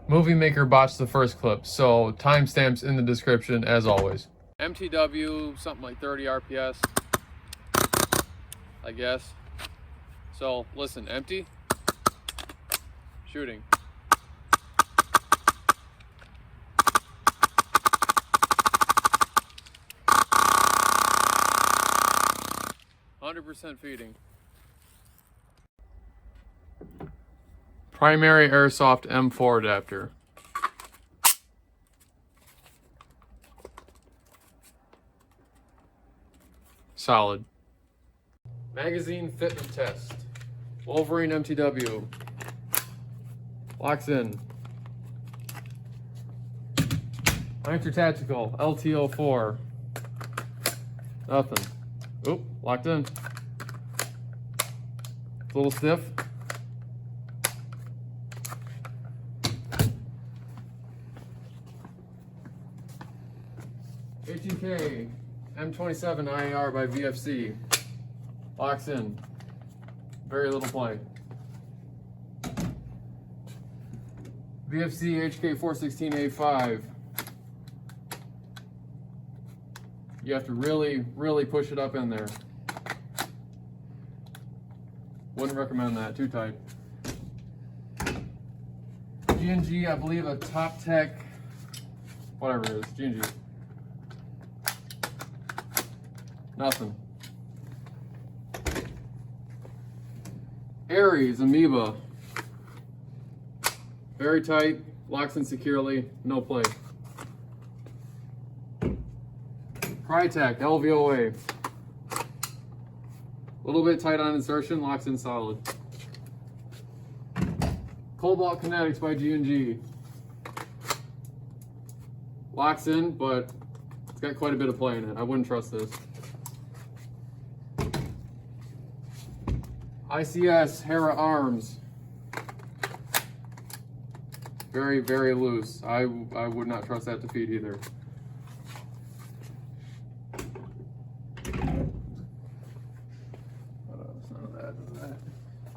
Movie Maker botched the first clip, so timestamps in the description as always. MTW, something like 30 RPS, I guess. So listen, empty, shooting. %, feeding. Primary Airsoft M4 adapter. Solid. Magazine fitment test. Wolverine MTW. Locks in. Hunter Tactical LTO4. Nothing. Oop, locked in. It's a little stiff. HEK M27 IAR by VFC. Locks in. Very little play. VFC HK 416A5. You have to really push it up in there. Wouldn't recommend that, too tight. GEN2, I believe a Top Tech, whatever it is, GEN2. Nothing. Aries Amoeba. Very tight, locks in securely, no play. Crytek LVOA. A little bit tight on insertion, locks in solid. Cobalt Kinetics by GEN2. Locks in, but it's got quite a bit of play in it. I wouldn't trust this. ICS Hera Arms. Very loose. I would not trust that to feed either.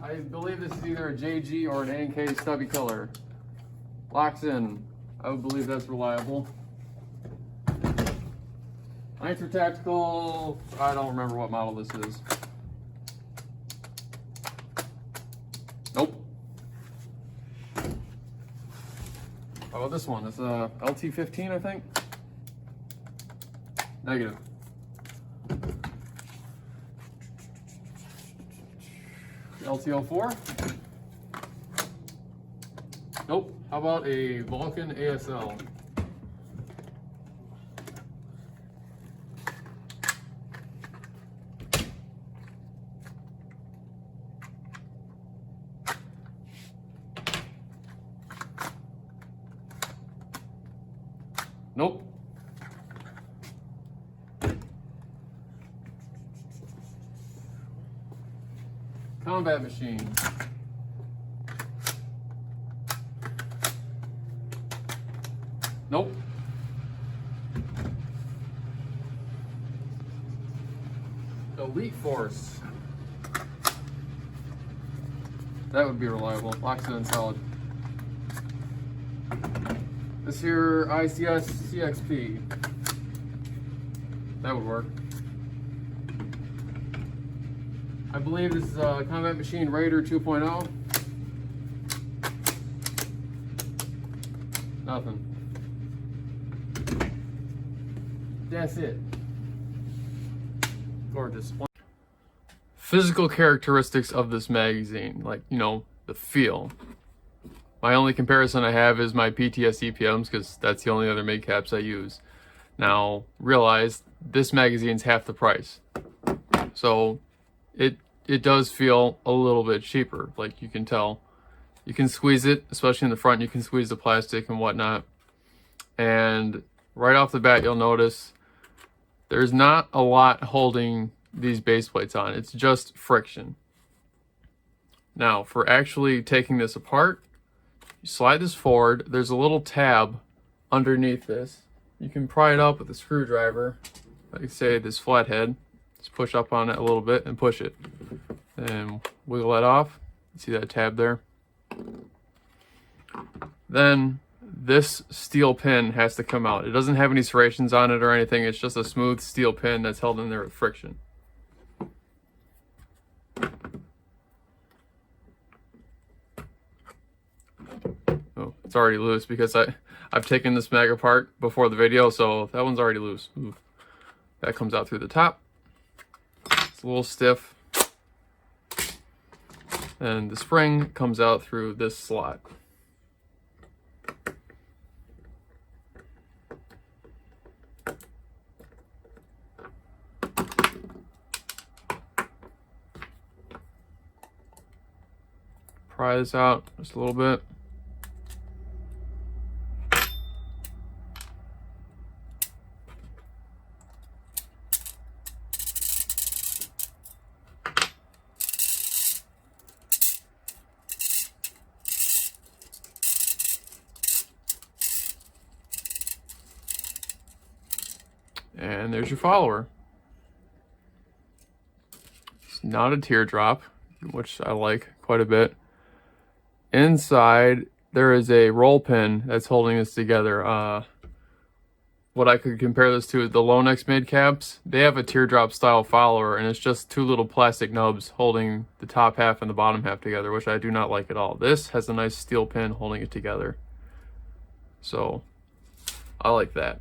I believe this is either a JG or an NK stubby color. Locks in. I would believe that's reliable. Nitro Tactical. I don't remember what model this is. Nope. How about this one? It's a LT15, I think. Negative. LTO4. Nope. How about a Vulcan ASL? Nope. Combat machine. Nope. Elite Force. That would be reliable. Locks in solid. This here ICS CXP. That would work. I believe this is a Combat Machine Raider 2.0. Nothing. That's it. Gorgeous. Physical characteristics of this magazine, like, you know, the feel. My only comparison I have is my PTS EPMs, because that's the only other MIG caps I use. Now, realize this magazine's half the price. So, it does feel a little bit cheaper, like you can tell. You can squeeze it, especially in the front, you can squeeze the plastic and whatnot. And right off the bat, you'll notice there's not a lot holding these base plates on. It's just friction. Now, for actually taking this apart, you slide this forward. There's a little tab underneath this. You can pry it up with a screwdriver, like say this flathead. Just push up on it a little bit and push it. And wiggle that off. See that tab there? then this steel pin has to come out. It doesn't have any serrations on it or anything. It's just a smooth steel pin that's held in there with friction. Oh, it's already loose because I've taken this mag apart before the video, so that one's already loose. Ooh. That comes out through the top. It's a little stiff. And the spring comes out through this slot. Pry this out just a little bit. And there's your follower. It's not a teardrop, which I like quite a bit. Inside, there is a roll pin that's holding this together. What I could compare this to is the Lonex made caps. They have a teardrop style follower, and it's just two little plastic nubs holding the top half and the bottom half together, which I do not like at all. This has a nice steel pin holding it together. So, I like that.